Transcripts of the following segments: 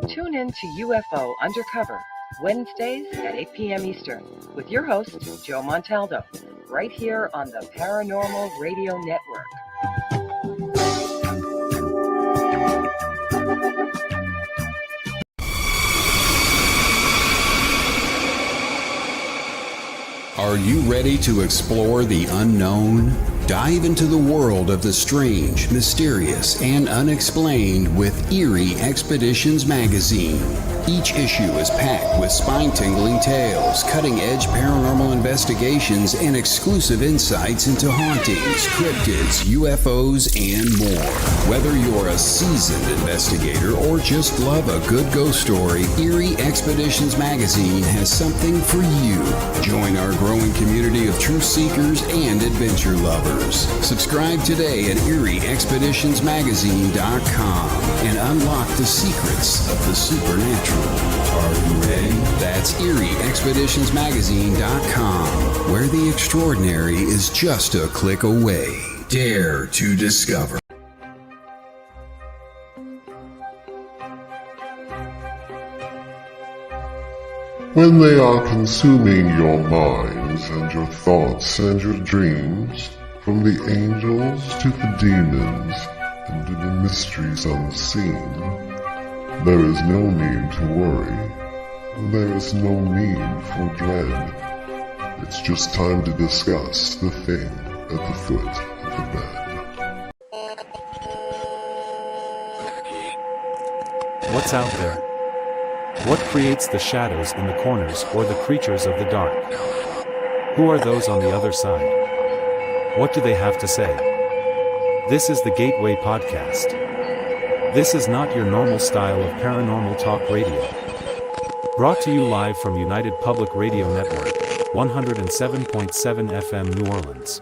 Tune in to UFO Undercover, Wednesdays at 8 p.m. Eastern, with your host, Joe Montaldo, right here on the Paranormal Radio Network. Are you ready to explore the unknown? Dive into the world of the strange, mysterious, and unexplained with Eerie Expeditions magazine. Each issue is packed with spine-tingling tales, cutting-edge paranormal investigations, and exclusive insights into hauntings, cryptids, UFOs, and more. Whether you're a seasoned investigator or just love a good ghost story, Eerie Expeditions magazine has something for you. Join our growing community of truth seekers and adventure lovers. Subscribe today at EerieExpeditionsMagazine.com and unlock the secrets of the supernatural. Are you ready? That's EerieExpeditionsMagazine.com, where the extraordinary is just a click away. Dare to discover. When they are consuming your minds and your thoughts and your dreams, from the angels to the demons and to the mysteries unseen, there is no need to worry. There is no need for dread. It's just time to discuss the thing at the foot of the bed. What's out there? What creates the shadows in the corners or the creatures of the dark? Who are those on the other side? What do they have to say? This is the Gateway Podcast. This is not your normal style of paranormal talk radio. Brought to you live from United Public Radio Network, 107.7 FM New Orleans.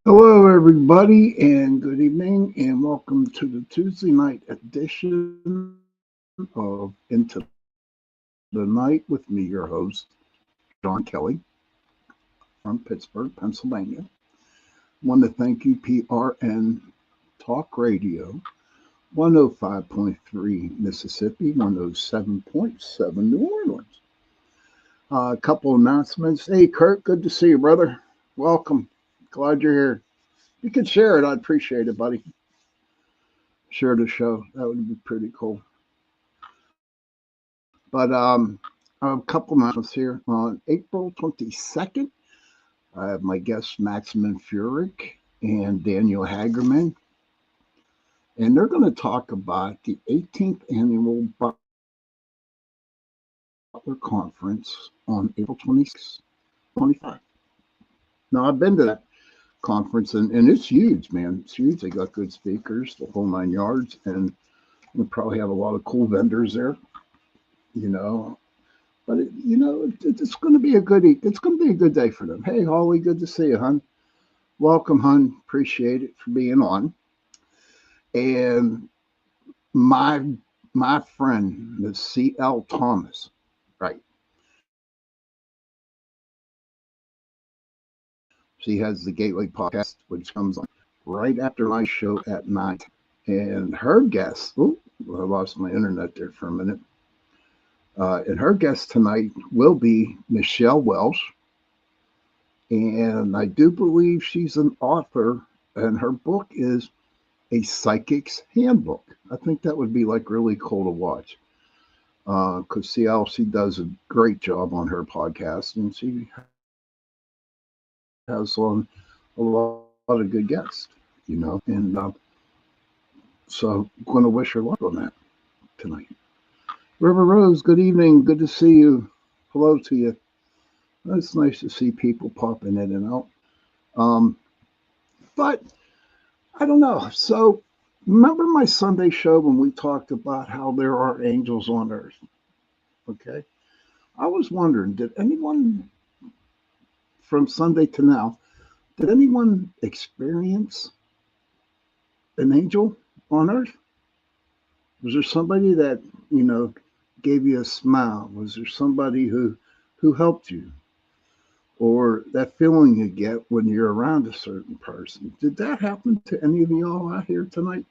Hello, everybody, and good evening, and welcome to the Tuesday night edition of Into the Night with me, your host, John Kelly, from Pittsburgh, Pennsylvania. I want to thank you, PRN Talk Radio, 105.3 Mississippi, 107.7 New Orleans. A couple announcements. Hey, Kurt, good to see you, brother. Welcome. Glad you're here. You could share it. I'd appreciate it, buddy. Share the show. That would be pretty cool. But a couple announcements here. On April 22nd, I have my guests Maximin Furyk and Daniel Hagerman. And they're going to talk about the 18th Annual Butler Conference on April 26th, 25. Now, I've been to that conference, and it's huge, man. It's huge. They got good speakers, the whole 9 yards, and we'll probably have a lot of cool vendors there, you know. But it's going to be a good day for them. Hey, Holly, good to see you, hon. Welcome, hon. Appreciate it for being on. And my friend, Miss C.L. Thomas, right? She has the Gateway Podcast, which comes on right after my show at 9. And her guest, I lost my internet there for a minute. And her guest tonight will be Michelle Welsh. And I do believe she's an author, and her book is A Psychic's Handbook. I think that would be like really cool to watch. Because she does a great job on her podcast, and she has on a lot of good guests, you know, and so I'm going to wish her luck on that tonight. River Rose, good evening. Good to see you. Hello to you. It's nice to see people popping in and out. Um, but I don't know. So remember my Sunday show when we talked about how there are angels on earth? Okay. I was wondering, did anyone from Sunday to now, did anyone experience an angel on earth? Was there somebody that, you know, gave you a smile? Was there somebody who helped you? Or that feeling you get when you're around a certain person? Did that happen to any of y'all out here tonight?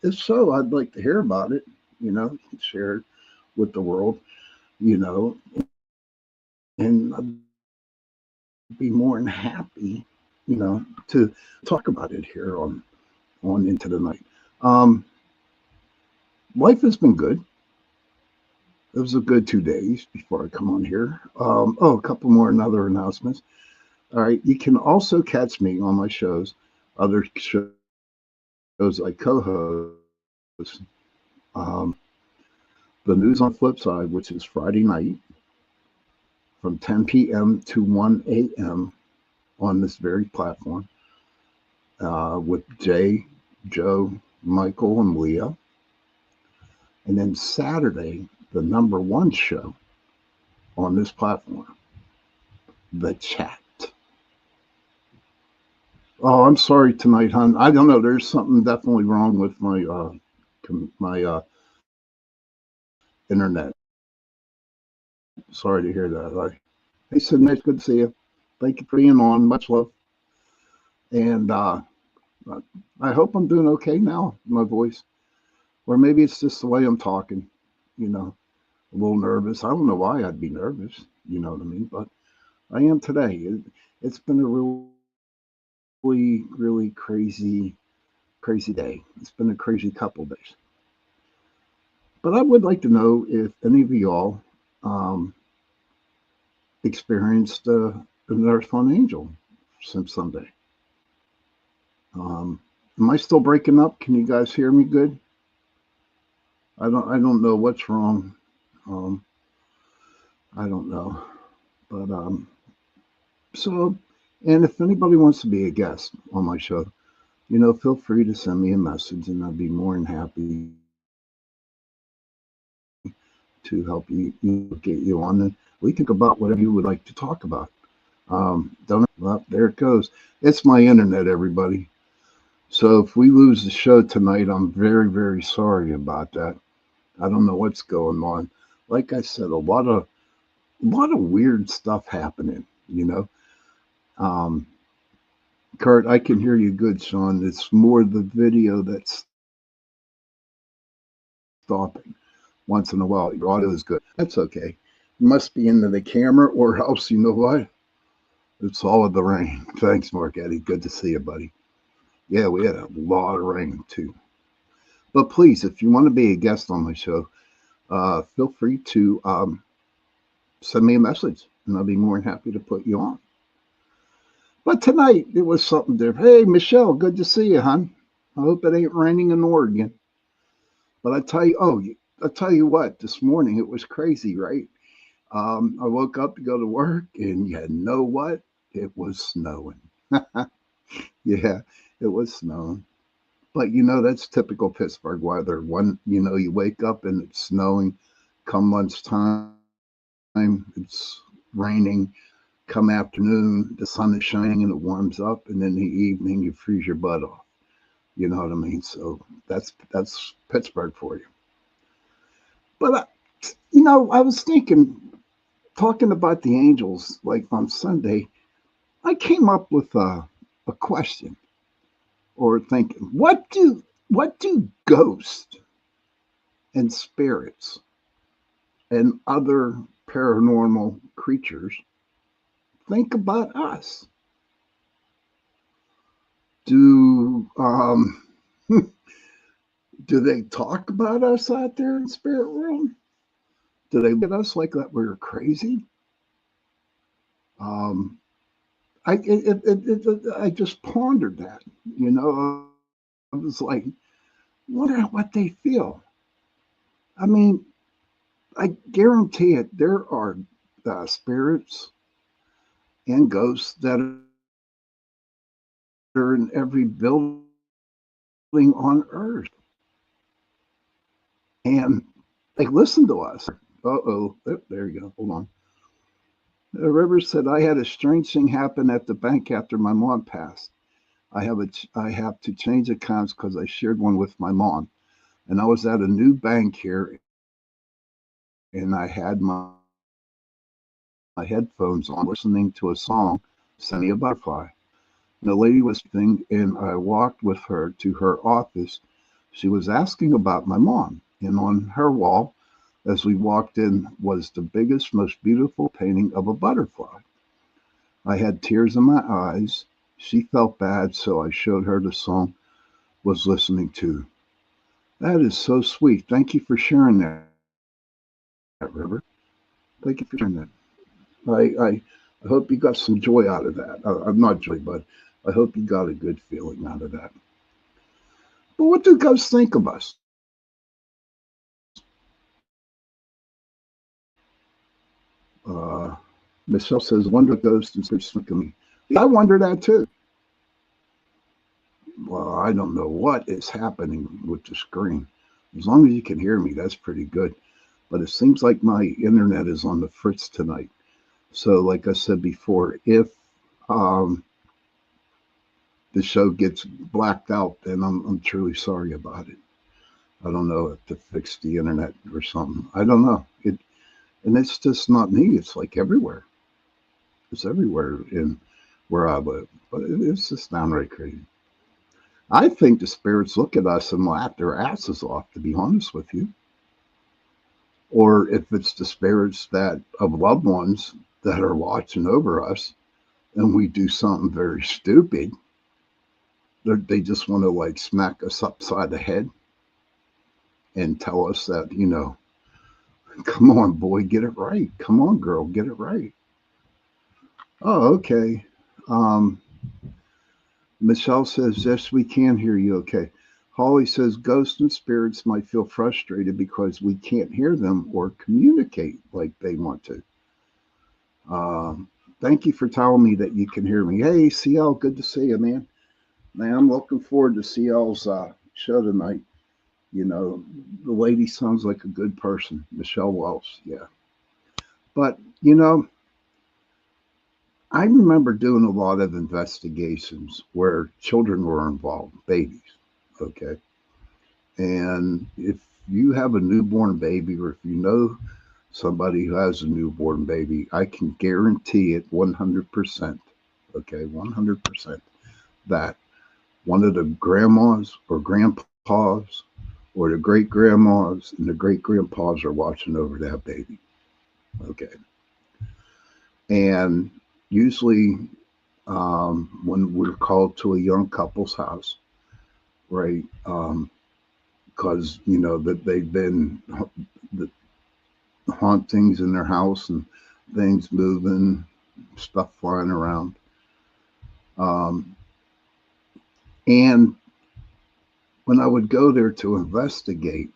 If so, I'd like to hear about it, share it with the world, you know, and I'd be more than happy, to talk about it here on into the night. Um, Life has been good. It was a good 2 days before I come on here. A couple more and other announcements. All right, you can also catch me on my shows, other shows I co-host. Um, the News on Flip Side, which is Friday night from 10 p.m. to 1 a.m. on this very platform with Jay, Joe, Michael, and Leah. And then Saturday, the number one show on this platform, The Chat. Oh, I'm sorry tonight, hon. I don't know. There's something definitely wrong with my internet. Sorry to hear that. Hey, Sydney, it's good to see you. Thank you for being on. Much love. And I hope I'm doing okay now, my voice. Or maybe it's just the way I'm talking, a little nervous. I don't know why I'd be nervous, you know what I mean? But I am today. It's been a really, really crazy, crazy day. It's been a crazy couple days. But I would like to know if any of y'all um, experienced an Earthbound Angel since Sunday. Am I still breaking up? Can you guys hear me good? I don't know what's wrong. Um, I don't know. But so, and if anybody wants to be a guest on my show, feel free to send me a message, and I'd be more than happy to help you get you on. And we think about whatever you would like to talk about. Don't well, there it goes. It's my internet, everybody. So if we lose the show tonight, I'm very, very sorry about that. I don't know what's going on. Like I said, a lot of weird stuff happening. Um, Kurt, I can hear you good, Sean. It's more the video that's stopping once in a while. Your audio is good. That's okay. You must be into the camera, or else you know what? It's all of the rain. Thanks, Mark Eddie. Good to see you, buddy. Yeah, we had a lot of rain too. But please, if you want to be a guest on my show, feel free to send me a message, and I'll be more than happy to put you on. But tonight it was something different. Hey, Michelle, good to see you, hon. I hope it ain't raining in Oregon. But I tell you what, this morning it was crazy, right? I woke up to go to work, and you know what? It was snowing. Yeah, it was snowing. But that's typical Pittsburgh weather. You wake up and it's snowing. Come lunchtime, it's raining. Come afternoon, the sun is shining and it warms up, and in the evening you freeze your butt off. You know what I mean? So that's Pittsburgh for you. But I was thinking, talking about the angels, like on Sunday, I came up with a question, or thinking, what do ghosts and spirits and other paranormal creatures think about us? Do do they talk about us out there in spirit world? Do they look at us like that we're crazy? Um, I just pondered that. I was like, wonder what they feel. I mean, I guarantee it. There are spirits and ghosts that are in every building on earth. And they listen to us. Uh-oh. There you go. Hold on. The River said, I had a strange thing happen at the bank after my mom passed. I have to change accounts because I shared one with my mom. And I was at a new bank here, and I had my headphones on, listening to a song, Send Me a Butterfly. And the lady was sitting, and I walked with her to her office. She was asking about my mom, and on her wall, as we walked in, was the biggest, most beautiful painting of a butterfly. I had tears in my eyes. She felt bad, so I showed her the song I was listening to. That is so sweet. Thank you for sharing that, River. Thank you for sharing that. I hope you got some joy out of that. I'm not joy, but I hope you got a good feeling out of that. But what do ghosts think of us? Uh, Michelle says, wonder what ghosts and spirits think of me. I wonder that too. Well, I don't know what is happening with the screen. As long as you can hear me, that's pretty good. But it seems like my internet is on the fritz tonight. So, like I said before, if um, the show gets blacked out, then I'm truly sorry about it. I don't know if to fix the internet or something. I don't know. And it's just not me. It's like everywhere. It's everywhere in where I live. But it's just downright crazy. I think the spirits look at us and laugh their asses off, to be honest with you. Or if it's the spirits that of loved ones that are watching over us and we do something very stupid, they just want to like smack us upside the head and tell us that, come on, boy, get it right. Come on, girl, get it right. Oh, okay. Um, Michelle says, yes, we can hear you. Okay. Holly says, ghosts and spirits might feel frustrated because we can't hear them or communicate like they want to. Thank you for telling me that you can hear me. Hey, CL, good to see you, man. Man, I'm looking forward to CL's show tonight. The lady sounds like a good person, Michelle Wells. Yeah. But, I remember doing a lot of investigations where children were involved, babies. Okay. And if you have a newborn baby, or if you know somebody who has a newborn baby, I can guarantee it 100%. Okay. 100% that one of the grandmas or grandpas or the great grandmas and the great grandpas are watching over that baby. Okay. And usually, when we're called to a young couple's house, right? Because that they've been the hauntings in their house and things moving, stuff flying around, um, and when I would go there to investigate,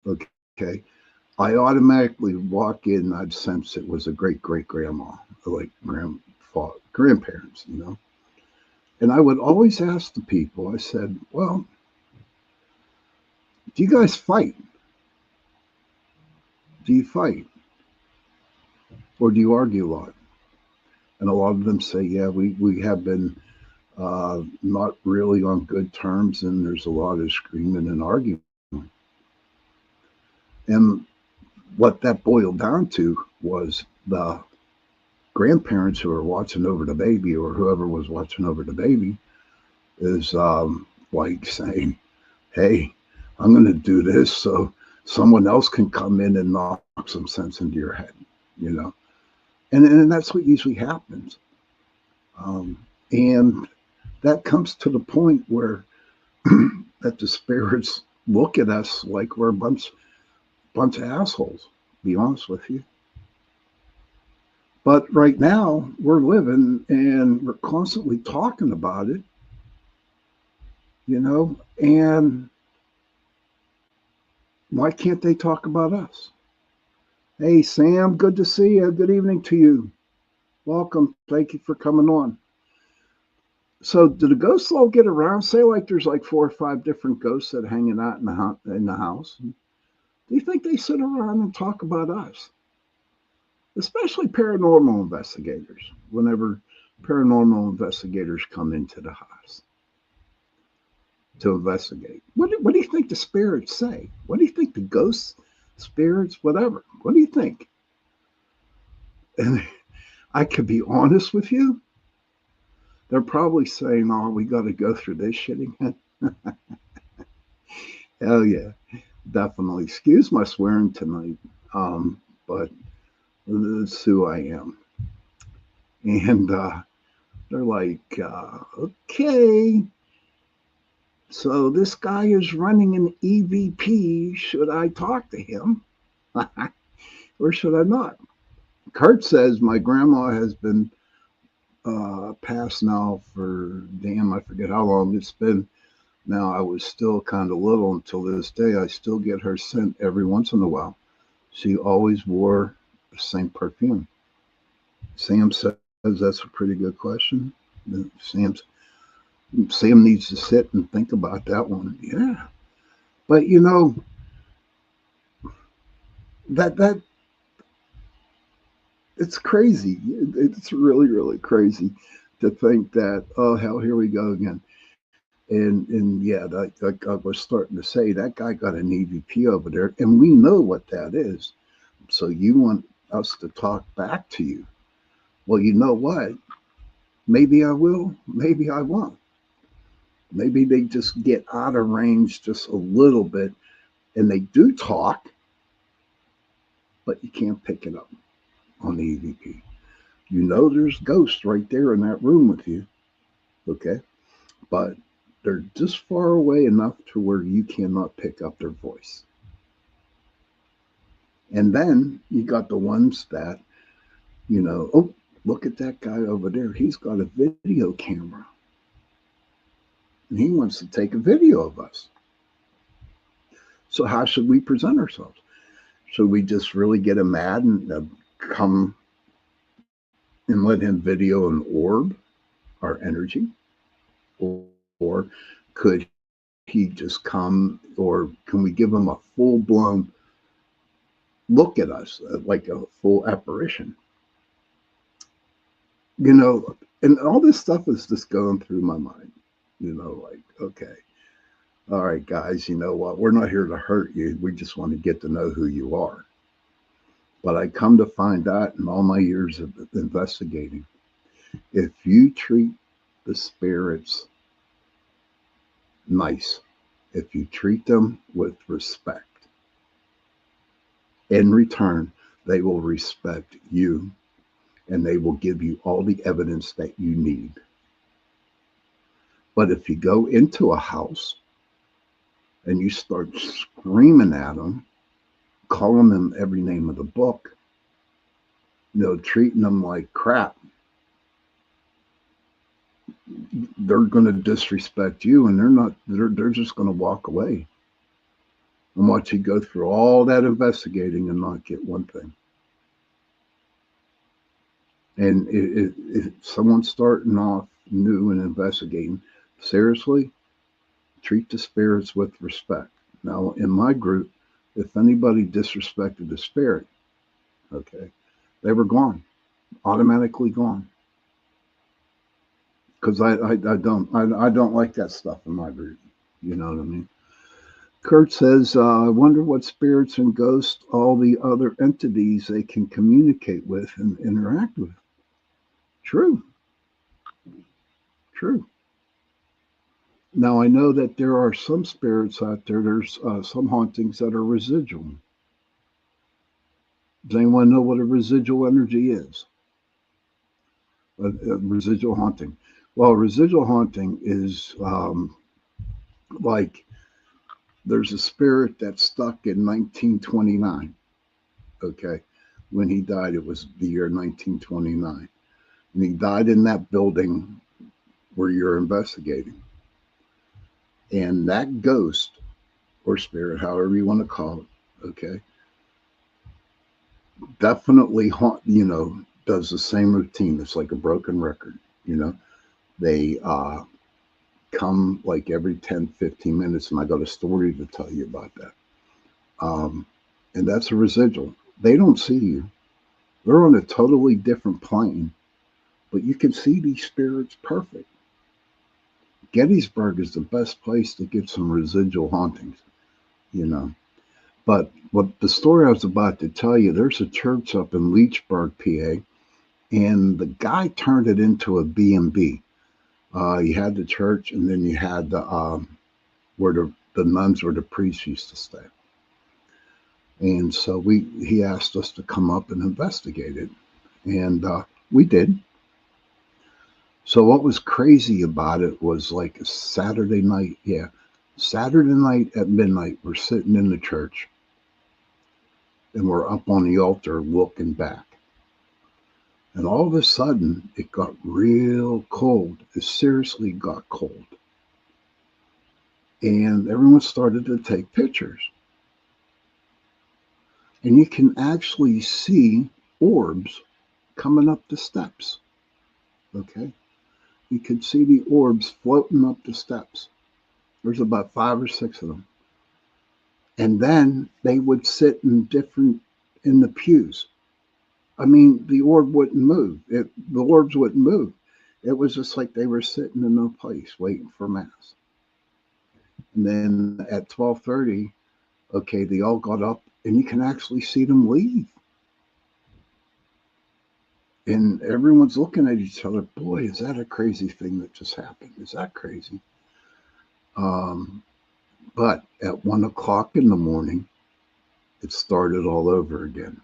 okay, I automatically walk in and I'd sense it was a great great grandma, like grandparents, And I would always ask the people, I said, well, do you guys fight? Do you fight? Or do you argue a lot? And a lot of them say, yeah, we have been not really on good terms, and there's a lot of screaming and arguing. And what that boiled down to was the grandparents who are watching over the baby, or whoever was watching over the baby, is like saying, hey, I'm going to do this so someone else can come in and knock some sense into your head, you know? And that's what usually happens. And that comes to the point where that the spirits look at us like we're a bunch of assholes, to be honest with you. But right now we're living and we're constantly talking about it, and why can't they talk about us? Hey, Sam, good to see you. Good evening to you. Welcome. Thank you for coming on. So, do the ghosts all get around? Say, like, there's like 4 or 5 different ghosts that are hanging out in the house. Do you think they sit around and talk about us? Especially paranormal investigators, whenever paranormal investigators come into the house to investigate. What do you think the spirits say? What do you think the ghosts, spirits, whatever? What do you think? And I could be honest with you. They're probably saying, "Oh, we got to go through this shit again." Hell yeah, definitely. Excuse my swearing tonight, but this is who I am. And they're like, "Okay, so this guy is running an EVP. Should I talk to him, or should I not?" Kurt says my grandma has been passed now for damn, I forget how long it's been. Now, I was still kind of little until this day. I still get her scent every once in a while. She always wore the same perfume. Sam says that's a pretty good question. Sam's, Sam needs to sit and think about that one. Yeah. But that it's crazy. It's really, really crazy to think that, oh hell, here we go again. And yeah, like I was starting to say, that guy got an EVP over there, and we know what that is. So you want us to talk back to you? Well, you know what? Maybe I will. Maybe I won't. Maybe they just get out of range just a little bit, and they do talk, but you can't pick it up on the EVP. You know, there's ghosts right there in that room with you. Okay, but they're just far away enough to where you cannot pick up their voice. And then you got the ones that, oh, look at that guy over there. He's got a video camera and he wants to take a video of us. So, how should we present ourselves? Should we just really get him mad and come and let him video an orb, our energy? Or could he just come, or can we give him a full blown look at us, like a full apparition? And all this stuff is just going through my mind, like, okay, all right, guys, you know what? We're not here to hurt you. We just want to get to know who you are. But I come to find out in all my years of investigating, if you treat the spirits nice, if you treat them with respect, in return, they will respect you and they will give you all the evidence that you need. But if you go into a house and you start screaming at them, calling them every name of the book, treating them like crap, they're going to disrespect you, and they're just going to walk away and watch you go through all that investigating and not get one thing. And if someone's starting off new and investigating, seriously, treat the spirits with respect. Now, in my group, if anybody disrespected the spirit, okay, they were gone, automatically gone. Because I don't like that stuff in my group. You know what I mean? Kurt says, I wonder what spirits and ghosts, all the other entities they can communicate with and interact with. True. True. Now, I know that there are some spirits out there, there's some hauntings that are residual. Does anyone know what a residual energy is? A residual haunting. Well, residual haunting is like there's a spirit that's stuck in 1929. Okay. When he died, it was the year 1929. And he died in that building where you're investigating. And that ghost or spirit, however you want to call it, okay, definitely does the same routine. It's like a broken record. They come like every 10, 15 minutes, and I got a story to tell you about that. And that's a residual. They don't see you. They're on a totally different plane, but you can see these spirits perfect. Gettysburg is the best place to get some residual hauntings, you know. But what the story I was about to tell you, there's a church up in Leechburg, PA, and the guy turned it into a B&B. You had the church, and then you had where the nuns or the priests used to stay. And so he asked us to come up and investigate it, and we did. So what was crazy about it was like a Saturday night, Saturday night at midnight, we're sitting in the church, and we're up on the altar looking back. And all of a sudden, it got real cold. It seriously got cold. And everyone started to take pictures. And you can actually see orbs coming up the steps. Okay? You could see the orbs floating up the steps. There's about 5 or 6 of them. And then they would sit in the pews. I mean, the orb wouldn't move. The orbs wouldn't move. It was just like they were sitting in no place waiting for mass. And then at 12:30, okay, they all got up, and you can actually see them leave. And everyone's looking at each other. Boy, is that a crazy thing that just happened? Is that crazy? But at 1 o'clock in the morning, it started all over again.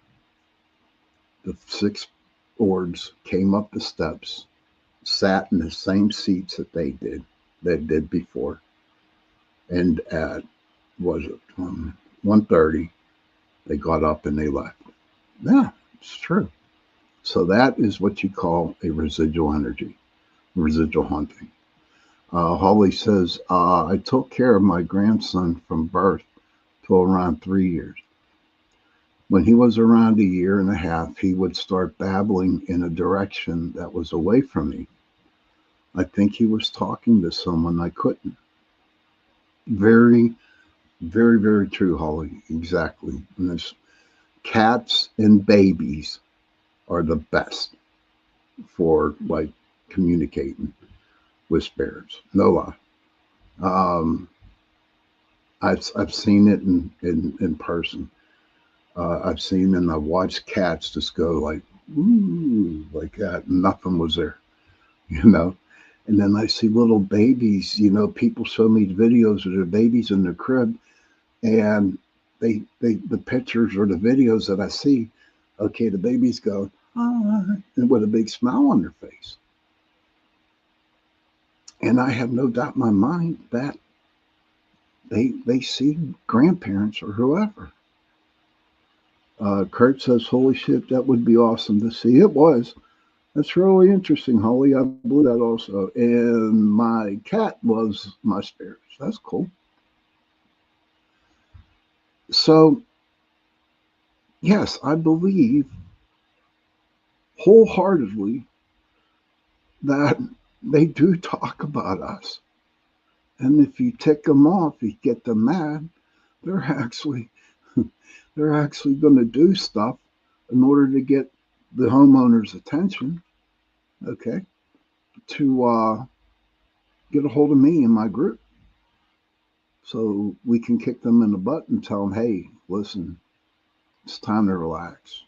The 6 orbs came up the steps, sat in the same seats that they did before. And at 1:30, they got up and they left. Yeah, it's true. So that is what you call a residual energy, residual haunting. Holly says, I took care of my grandson from birth till around 3 years. When he was around 1.5 years, he would start babbling in a direction that was away from me. I think he was talking to someone I couldn't. Very, very, very true, Holly. Exactly. And this, cats and babies are the best for like communicating with spirits. No lie. I've seen it in person. I've seen and I've watched cats just go like, ooh, like that. Nothing was there, you know. And then I see little babies, people show me videos of their babies in their crib, and the pictures or the videos that I see, okay, the babies go, ah, and with a big smile on their face. And I have no doubt in my mind that they see grandparents or whoever. Kurt says, holy shit, that would be awesome to see. It was. That's really interesting, Holly. I believe that also. And my cat was my spirits. That's cool. So, yes, I believe wholeheartedly that they do talk about us. And if you tick them off, you get them mad, they're actually going to do stuff in order to get the homeowner's attention, okay, to get a hold of me and my group. So we can kick them in the butt and tell them, hey, listen, it's time to relax,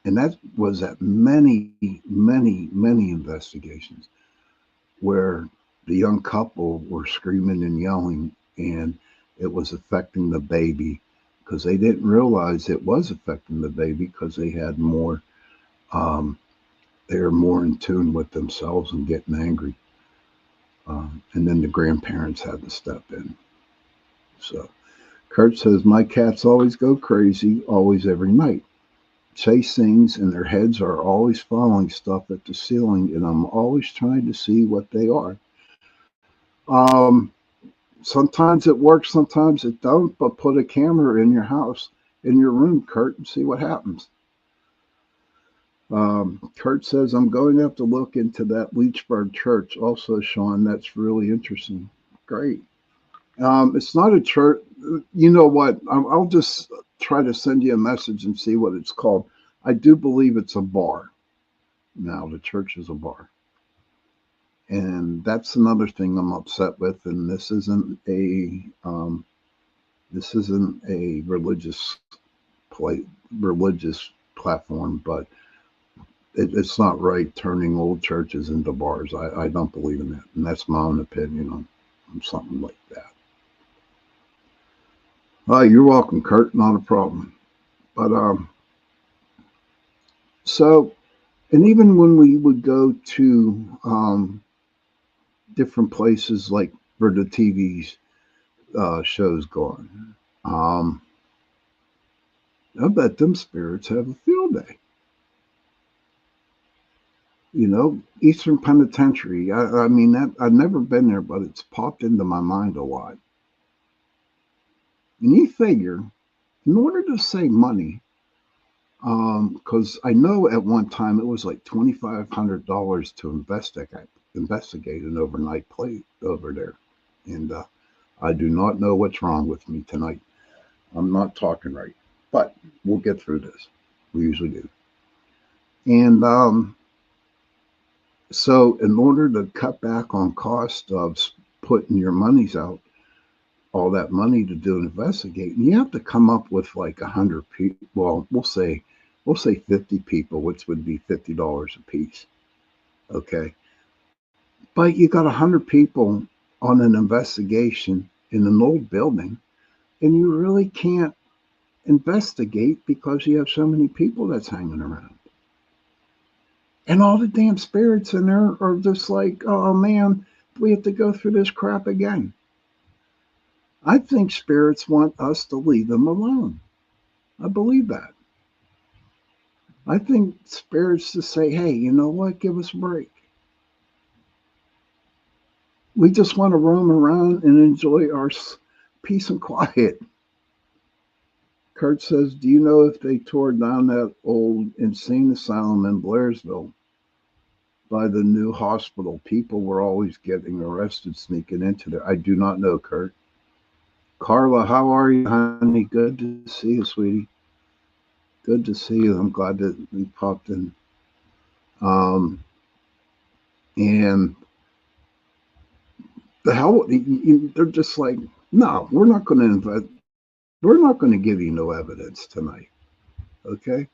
And that was at many, many, many investigations where the young couple were screaming and yelling, and it was affecting the baby because they didn't realize it was affecting the baby because they had more, they were more in tune with themselves and getting angry. And then the grandparents had to step in. So Kurt says, my cats always go crazy, always every night. Chase things, and their heads are always following stuff at the ceiling, and I'm always trying to see what they are. Sometimes it works, sometimes it don't, but put a camera in your house, in your room, Kurt, and see what happens. Kurt says, I'm going to have to look into that Leechburg church also, Sean. That's really interesting. Great. It's not a church. You know what? I'll just try to send you a message and see what it's called. I do believe it's a bar. Now, the church is a bar. And that's another thing I'm upset with. And this isn't a religious platform, but it's not right turning old churches into bars. I don't believe in that, and that's my own opinion on something like that. You're welcome, Kurt. Not a problem. But so, and even when we would go to different places like where the TV shows go on, I bet them spirits have a field day. You know, Eastern Penitentiary. I mean, that I've never been there, but it's popped into my mind a lot. And you figure, in order to save money, because I know at one time it was like $2,500 to investigate an overnight play over there, and I do not know what's wrong with me tonight. I'm not talking right, but we'll get through this. We usually do. And so, in order to cut back on cost of putting your monies out, all that money to do an investigate, and you have to come up with like 100 people. Well, we'll say 50 people, which would be $50 a piece. Okay, but you got 100 people on an investigation in an old building, and you really can't investigate because you have so many people that's hanging around. And all the damn spirits in there are just like, oh man, we have to go through this crap again. I think spirits want us to leave them alone. I believe that. I think spirits just say, hey, you know what? Give us a break. We just want to roam around and enjoy our peace and quiet. Kurt says, do you know if they tore down that old insane asylum in Blairsville by the new hospital? People were always getting arrested sneaking into there. I do not know, Kurt. Carla, how are you, honey? Good to see you, sweetie. Good to see you. I'm glad that you popped in. And the hell, they're just like, no, we're not going to invest. We're not going to give you no evidence tonight. Okay?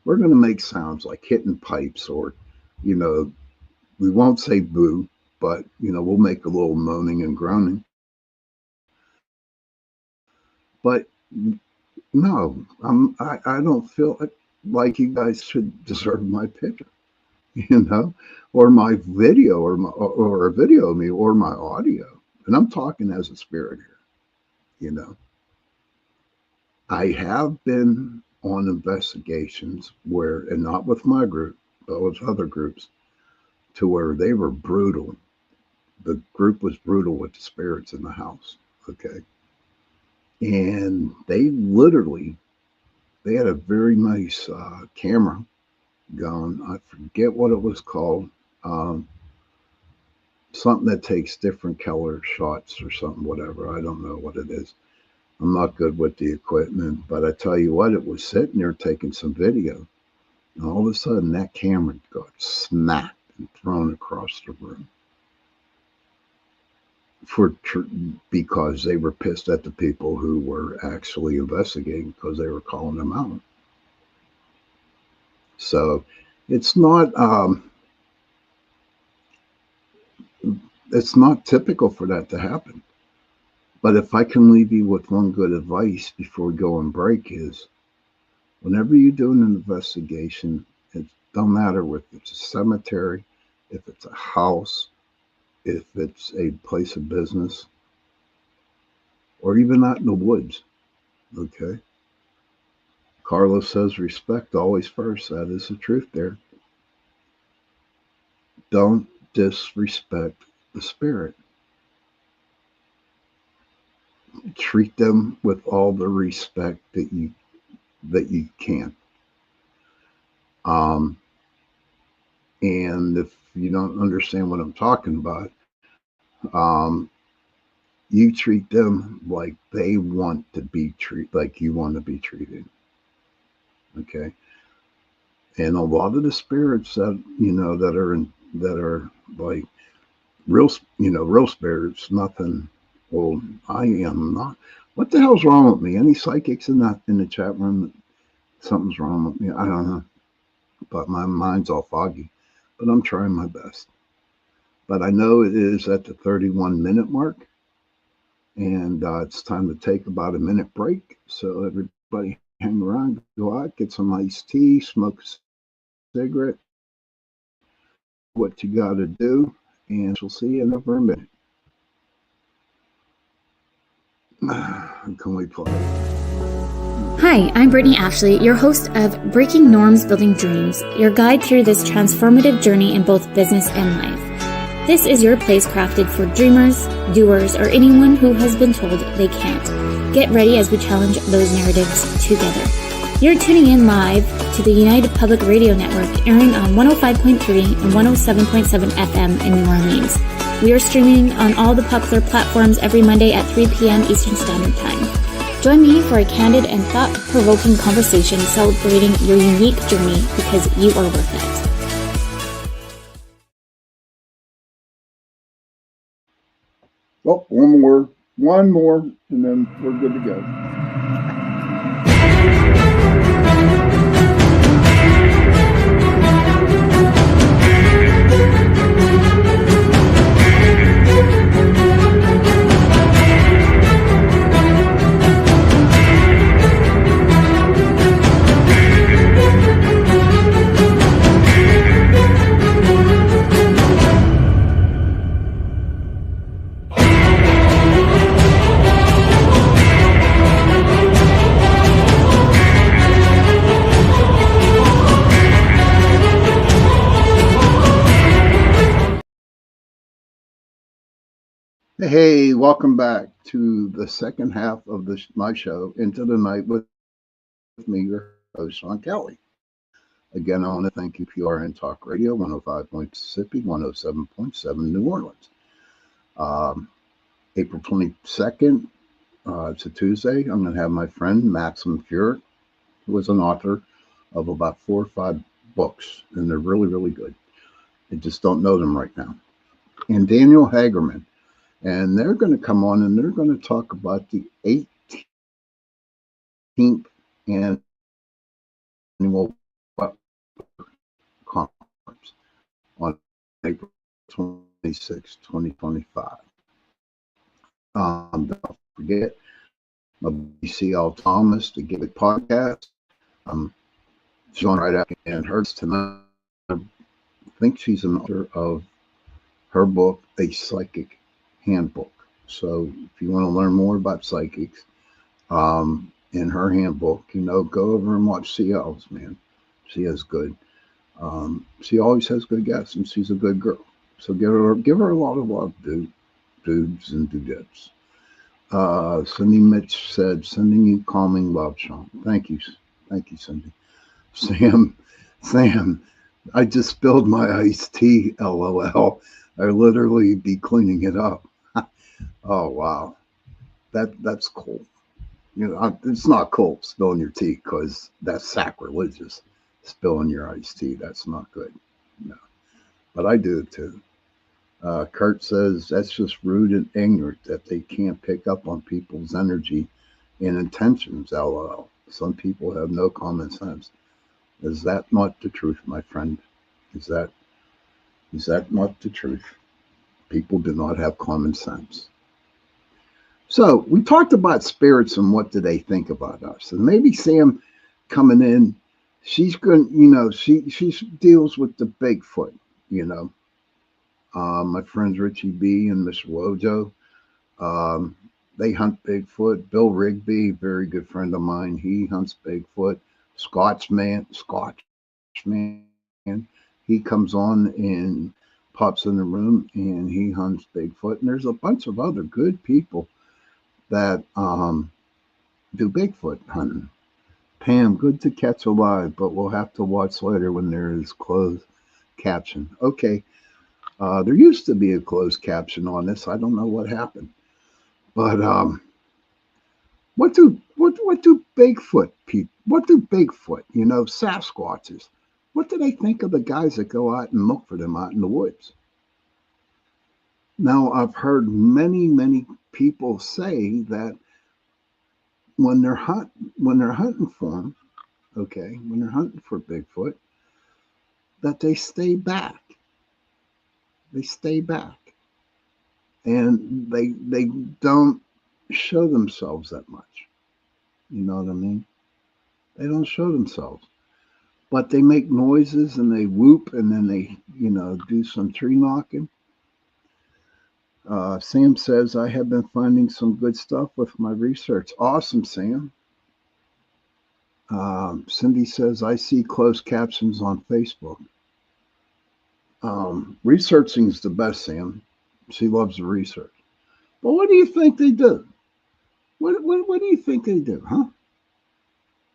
We're going to make sounds like hitting pipes, or, you know, we won't say boo, but, you know, we'll make a little moaning and groaning. But no, I don't feel like you guys should deserve my picture, you know, or my video, or a video of me, or my audio. And I'm talking as a spirit here, you know. I have been on investigations where, and not with my group, but with other groups, to where they were brutal. The group was brutal with the spirits in the house. Okay. And they had a very nice camera going. I forget what it was called. Something that takes different color shots or something, whatever. I don't know what it is. I'm not good with the equipment, but I tell you what, it was sitting there taking some video. And all of a sudden, that camera got smacked and thrown across the room. Because they were pissed at the people who were actually investigating, because they were calling them out. So it's not typical for that to happen. But if I can leave you with one good advice before we go on break, is whenever you do an investigation, it don't matter if it's a cemetery, if it's a house, if it's a place of business, or even out in the woods. Okay. Carlos says respect always first. That is the truth there. Don't disrespect the spirit. treat them with all the respect that you can. Um, and if you don't understand what I'm talking about, um, you treat them like they want to be treated, like you want to be treated. Okay. And a lot of the spirits that, that are like real, real spirits, nothing. Well, I am not. What the hell's wrong with me? Any psychics in the chat room? Something's wrong with me. I don't know. But my mind's all foggy. But I'm trying my best. But I know it is at the 31-minute mark. And it's time to take about a minute break. So everybody hang around, go out, get some iced tea, smoke a cigarette, what you got to do, and we'll see you in over a minute. Can we play? Hi, I'm Brittany Ashley, your host of Breaking Norms, Building Dreams, your guide through this transformative journey in both business and life. This is your place crafted for dreamers, doers, or anyone who has been told they can't. Get ready as we challenge those narratives together. You're tuning in live to the United Public Radio Network, airing on 105.3 and 107.7 FM in New Orleans. We are streaming on all the popular platforms every Monday at 3 p.m. Eastern Standard Time. Join me for a candid and thought-provoking conversation celebrating your unique journey because you are worth it. Oh, one more, and then we're good to go. Hey, welcome back to the second half of my show, Into the Night with me, your host, Sean Kelly. Again, I want to thank you, PRN Talk Radio, 105 point Mississippi, 107.7 New Orleans. April 22nd, it's a Tuesday. I'm going to have my friend, Maxim Fuhrer, who is an author of about 4 or 5 books, and they're really, really good. I just don't know them right now. And Daniel Hagerman. And they're going to come on and they're going to talk about the 18th annual conference on April 26, 2025. Don't forget, BCL Thomas, the Give It podcast. She's on right after and hers tonight. I think she's an author of her book, A Psychic Handbook. So if you want to learn more about psychics, in her handbook, go over and watch CL's, man. She is good. She always has good guests, and she's a good girl. So give her a lot of love, dudes and dudettes. Cindy Mitch said, sending you calming love, Sean. Thank you, Cindy. Sam, I just spilled my iced tea, LOL. I literally be cleaning it up. Oh wow, that's cool. It's not cool spilling your tea because that's sacrilegious. Spilling your iced tea, that's not good. No, but I do it too. Kurt says that's just rude and ignorant that they can't pick up on people's energy and intentions. LOL. Some people have no common sense. Is that not the truth, my friend? Is that not the truth? People do not have common sense. So we talked about spirits and what do they think about us. And maybe Sam coming in, she's going, she deals with the Bigfoot, my friends Richie B and Mr. Wojo, they hunt Bigfoot. Bill Rigby, very good friend of mine, he hunts Bigfoot. Scotchman, he comes on and pops in the room and he hunts Bigfoot. And there's a bunch of other good people that do Bigfoot hunting. Pam, good to catch alive, but we'll have to watch later when there is closed caption. Okay, there used to be a closed caption on this. I don't know what happened, but what do Bigfoot people? What do Bigfoot? Sasquatches. What do they think of the guys that go out and look for them out in the woods? Now, I've heard many people say that when they're hunting for them, okay, when they're hunting for Bigfoot, that they stay back. They stay back, and they don't show themselves that much. You know what I mean? They don't show themselves, but they make noises and they whoop, and then they do some tree knocking. Sam says, I have been finding some good stuff with my research. Awesome, Sam. Cindy says, I see closed captions on Facebook. Researching is the best, Sam. She loves the research. But what do you think they do? What do you think they do, huh?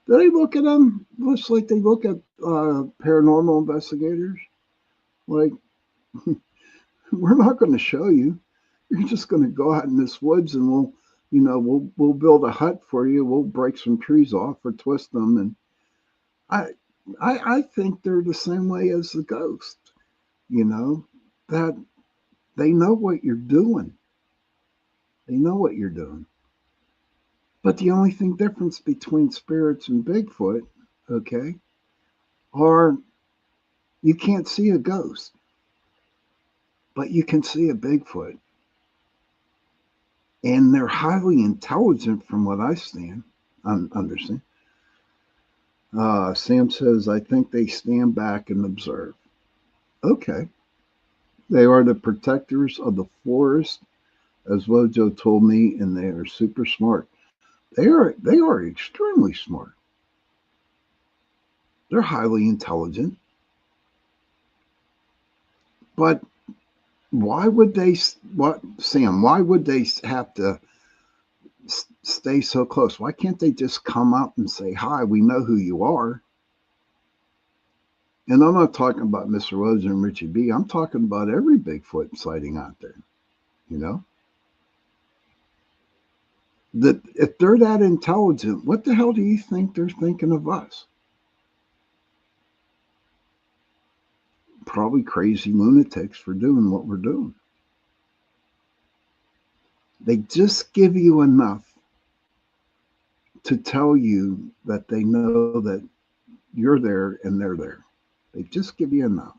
Do they look at them just like they look at paranormal investigators? Like, we're not going to show you. You're just going to go out in this woods and we'll build a hut for you. We'll break some trees off or twist them. And I think they're the same way as the ghost, that they know what you're doing. They know what you're doing. But the only thing difference between spirits and Bigfoot, okay, are you can't see a ghost, but you can see a Bigfoot. And they're highly intelligent from what I understand. Sam says, I think they stand back and observe. Okay. They are the protectors of the forest, as Wojo told me, and they are super smart. They are extremely smart. They're highly intelligent. But why would they have to stay so close? Why can't they just come up and say, hi, we know who you are? And I'm not talking about Mr. Rose and Richie B. I'm talking about every Bigfoot sighting out there, That if they're that intelligent, what the hell do you think they're thinking of us? Probably crazy lunatics for doing what we're doing. They just give you enough to tell you that they know that you're there and they're there. They just give you enough.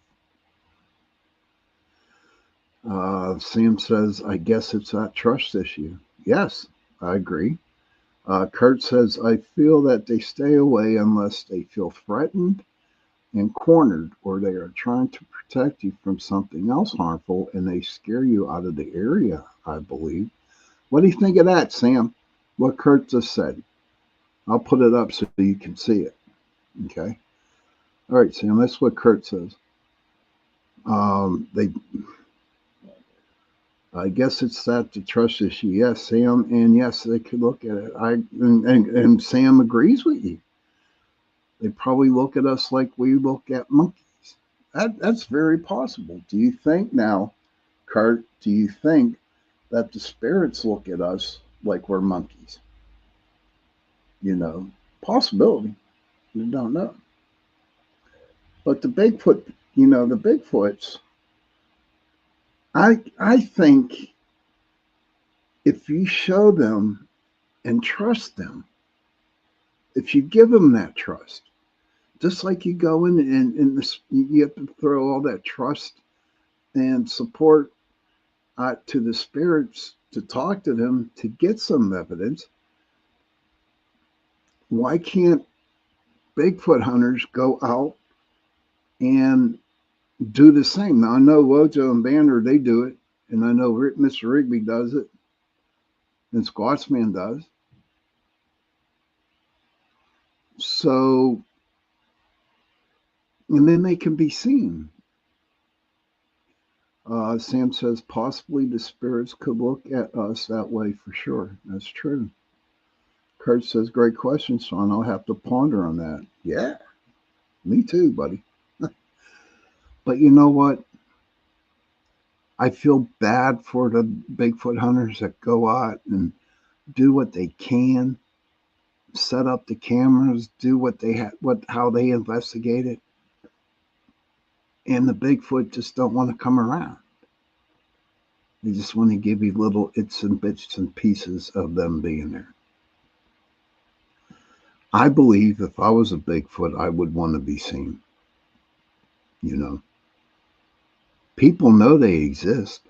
Sam says, I guess it's that trust issue. Yes, I agree. Kurt says, I feel that they stay away unless they feel threatened and cornered, or they are trying to protect you from something else harmful and they scare you out of the area, I believe. What do you think of that, Sam? What Kurt just said. I'll put it up so you can see it. Okay. All right, Sam, that's what Kurt says. I guess it's that the trust issue. Yes, Sam, and yes, they could look at it. And Sam agrees with you. They probably look at us like we look at monkeys. That's very possible. Do you think now, Kurt? Do you think that the spirits look at us like we're monkeys? Possibility. You don't know. But the Bigfoots, I think if you show them and trust them, if you give them that trust, just like you go in and you have to throw all that trust and support to the spirits to talk to them to get some evidence. Why can't Bigfoot hunters go out and do the same? Now, I know Wojo and Banner, they do it, and I know Mr. Rigby does it, and Squatchman does. So, and then they can be seen. Sam says possibly the spirits could look at us that way for sure. That's true. Kurt says, great question, Sean. I'll have to ponder on that. Yeah, me too, buddy. But you know what? I feel bad for the Bigfoot hunters that go out and do what they can, set up the cameras, do what they how they investigate it, and the Bigfoot just don't want to come around. They just want to give you little its and bits and pieces of them being there. I believe if I was a Bigfoot, I would want to be seen. You know, people know they exist,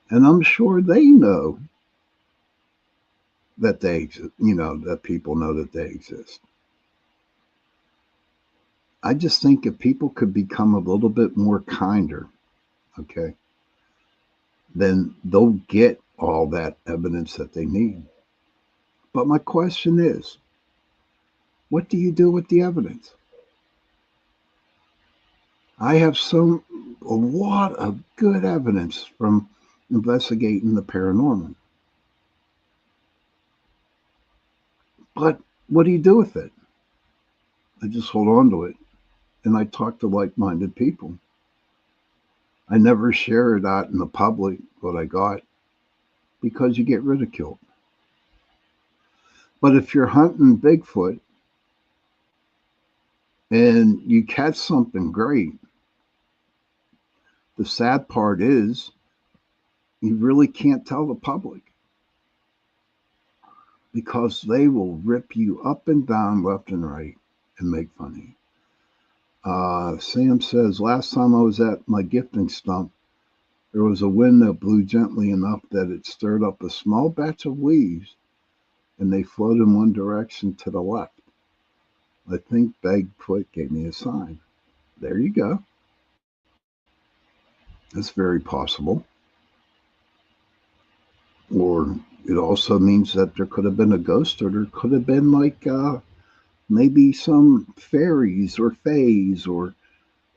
and I'm sure they know that they exist. You know, that people know that they exist. I just think if people could become a little bit more kinder, okay, then they'll get all that evidence that they need. But my question is, what do you do with the evidence? I have a lot of good evidence from investigating the paranormal. But what do you do with it? I just hold on to it, and I talk to like-minded people. I never share it out in the public, what I got, because you get ridiculed. But if you're hunting Bigfoot and you catch something great, the sad part is you really can't tell the public because they will rip you up and down, left and right, and make fun of you. Sam says, last time I was at my gifting stump, there was a wind that blew gently enough that it stirred up a small batch of leaves, and they floated in one direction to the left. I think Bigfoot gave me a sign. There you go. That's very possible. Or it also means that there could have been a ghost, or there could have been like maybe some fairies or fays or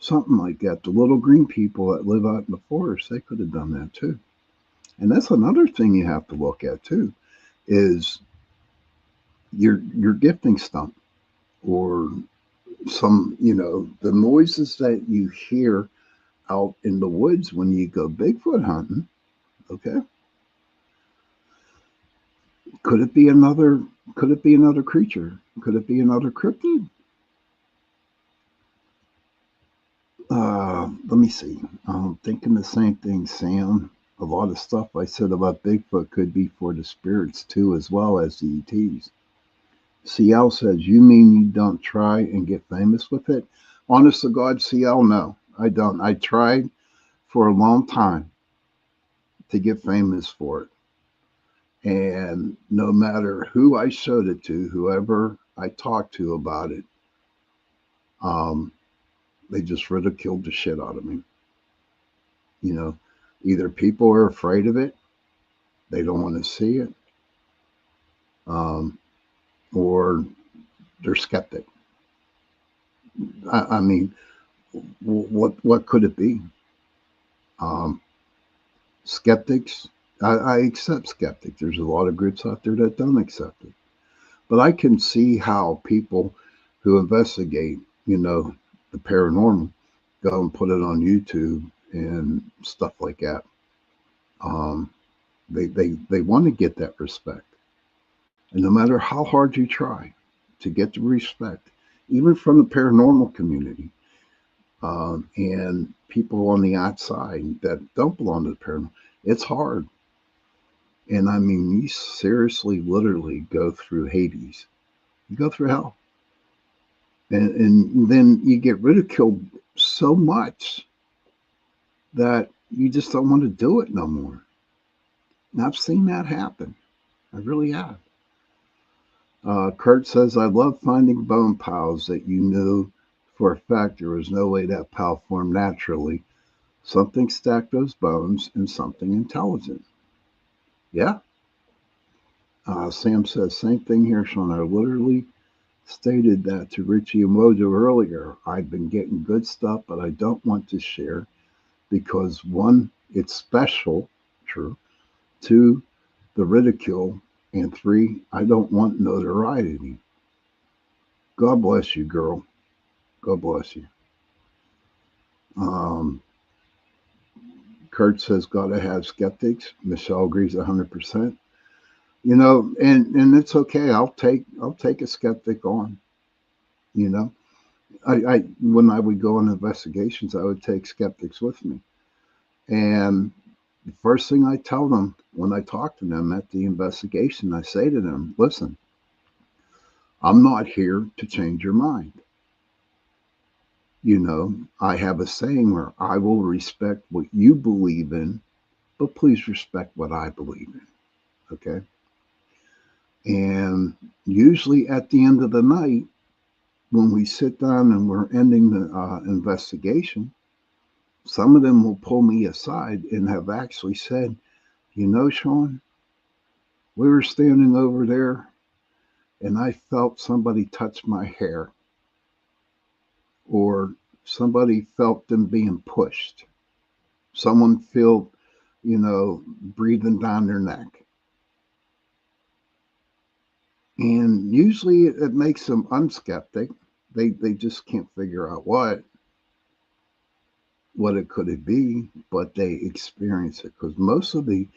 something like that. The little green people that live out in the forest, they could have done that too. And that's another thing you have to look at too, is your gifting stump, or some, the noises that you hear out in the woods when you go Bigfoot hunting. Okay. Could it be another creature? Could it be another cryptid? Let me see. I'm thinking the same thing, Sam. A lot of stuff I said about Bigfoot could be for the spirits too, as well as the ETs. CL says, you mean you don't try and get famous with it? Honest to God, CL, no, I don't. I tried for a long time to get famous for it. And no matter who I showed it to, whoever I talked to about it, they just ridiculed the shit out of me. Either people are afraid of it, they don't want to see it, or they're skeptic. I mean, what could it be? Skeptics. I accept skeptics. There's a lot of groups out there that don't accept it. But I can see how people who investigate, the paranormal, go and put it on YouTube and stuff like that. They want to get that respect. And no matter how hard you try to get the respect, even from the paranormal community, and people on the outside that don't belong to the paranormal, it's hard. And I mean, you seriously, literally go through Hades. You go through hell. And then you get ridiculed so much that you just don't want to do it no more. And I've seen that happen. I really have. Kurt says, I love finding bone piles that you knew for a fact there was no way that pile formed naturally. Something stacked those bones and something intelligent. Yeah. Sam says, same thing here, Sean. I literally stated that to Richie and Mojo earlier. I've been getting good stuff, but I don't want to share because one, it's special, true. Two, the ridicule, and three, I don't want notoriety. God bless you, girl. God bless you. Um, Kurt says, gotta have skeptics. Michelle agrees 100%. You know, and it's okay. I'll take a skeptic on. You know, I when I would go on investigations, I would take skeptics with me, and the first thing I tell them when I talk to them at the investigation, I say to them, listen, I'm not here to change your mind. You know, I have a saying where I will respect what you believe in, but please respect what I believe in. Okay. And usually at the end of the night, when we sit down and we're ending the investigation, some of them will pull me aside and have actually said, you know, Sean, we were standing over there and I felt somebody touch my hair, or somebody felt them being pushed. Someone felt, you know, breathing down their neck. And usually it makes them unskeptic. They just can't figure out what it could be, but they experience it, because most of the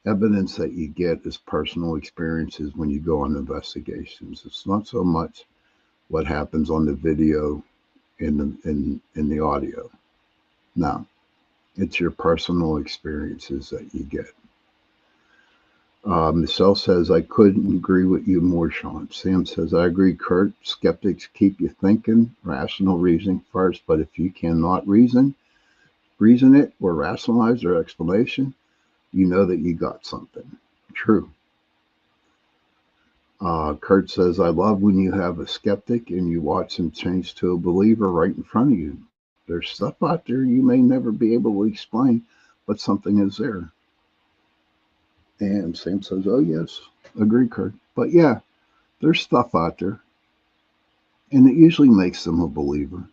evidence that you get is personal experiences when you go on investigations. It's not so much what happens on the video in the audio. No, it's your personal experiences that you get. Michelle says, I couldn't agree with you more, Sean. Sam says, I agree, Kurt. Skeptics keep you thinking, rational reasoning first, but if you cannot reason it or rationalize their explanation, you know that you got something. True. Kurt says, I love when you have a skeptic and you watch them change to a believer right in front of you. There's stuff out there you may never be able to explain, but something is there. And Sam says, oh, yes, agree, Kurt. But yeah, there's stuff out there, and it usually makes them a believer.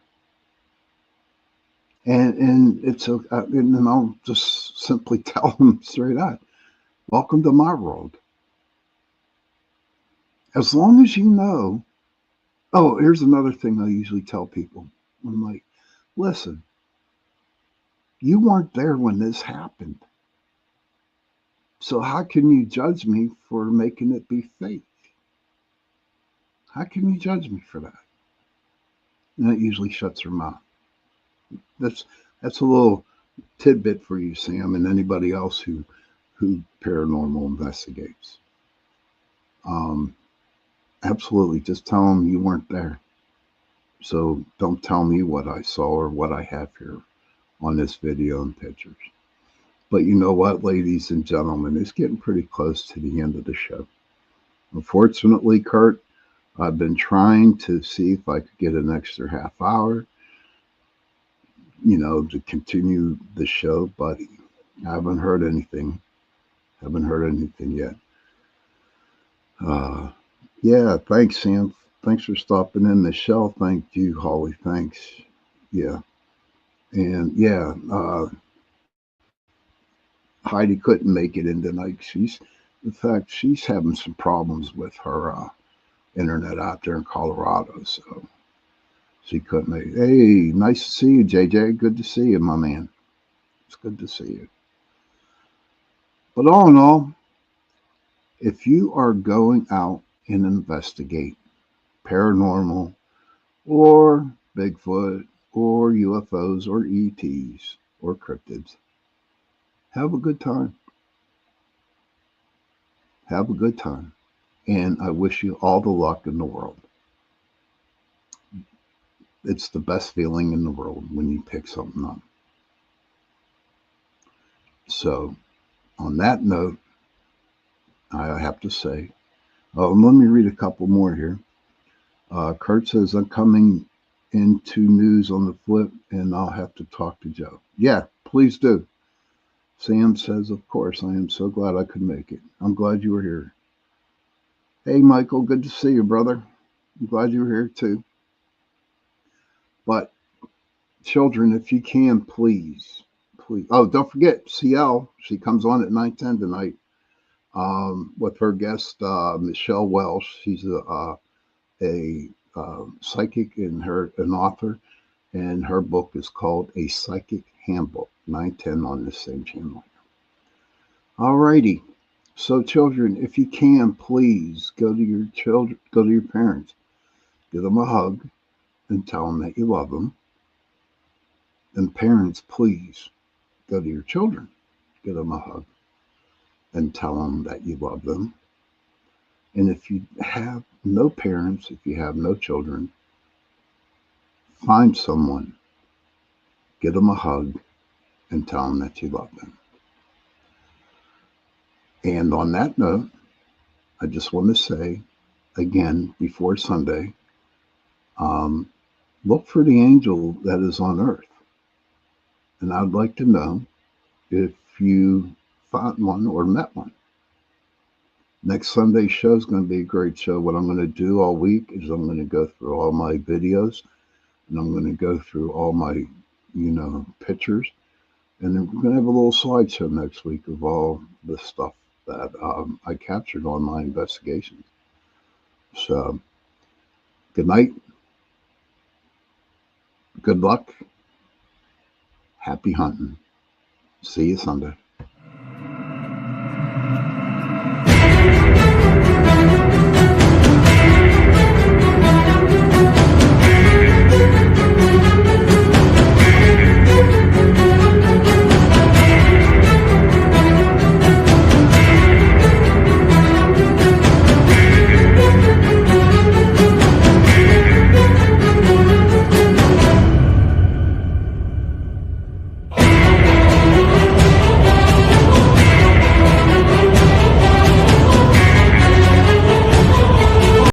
And it's and I'll just simply tell them straight out, welcome to my world. As long as you know. Oh, here's another thing I usually tell people. I'm like, listen, you weren't there when this happened. So how can you judge me for making it be fake? How can you judge me for that? And that usually shuts her mouth. That's a little tidbit for you, Sam, and anybody else who paranormal investigates. Absolutely, just tell them you weren't there. So don't tell me what I saw or what I have here on this video and pictures. But you know what, ladies and gentlemen, it's getting pretty close to the end of the show. Unfortunately, Kurt, I've been trying to see if I could get an extra half hour, you know, to continue the show, but I haven't heard anything. Haven't heard anything yet. Yeah, thanks, Sam. Thanks for stopping in. Michelle, thank you. Holly, thanks. Yeah. And yeah, Heidi couldn't make it in tonight. In fact, she's having some problems with her internet out there in Colorado, so she couldn't make it. Hey, nice to see you, JJ. Good to see you, my man. It's good to see you. But all in all, if you are going out and investigate paranormal or Bigfoot or UFOs or ETs or cryptids, have a good time. Have a good time. And I wish you all the luck in the world. It's the best feeling in the world when you pick something up. So, on that note, I have to say, let me read a couple more here. Kurt says, I'm coming into news on the flip and I'll have to talk to Joe. Yeah, please do. Sam says, of course, I am so glad I could make it. I'm glad you were here. Hey, Michael, good to see you, brother. I'm glad you were here too. But children, if you can, please please. Oh, don't forget CL. She comes on at 9:10 tonight with her guest Michelle Welsh. She's a psychic and an author, and her book is called A Psychic Handbook. 9:10 on the same channel. All righty. So, children, if you can, please go to your children, go to your parents, give them a hug, and tell them that you love them. And parents, please go to your children, give them a hug, and tell them that you love them. And if you have no parents, if you have no children, find someone, give them a hug, and tell them that you love them. And on that note, I just want to say again before Sunday, look for the angel that is on earth. And I'd like to know if you found one or met one. Next Sunday's show is going to be a great show. What I'm going to do all week is I'm going to go through all my videos, and I'm going to go through all my, pictures. And then we're going to have a little slideshow next week of all the stuff that I captured on my investigations. So, good night. Good luck. Happy hunting. See you Sunday.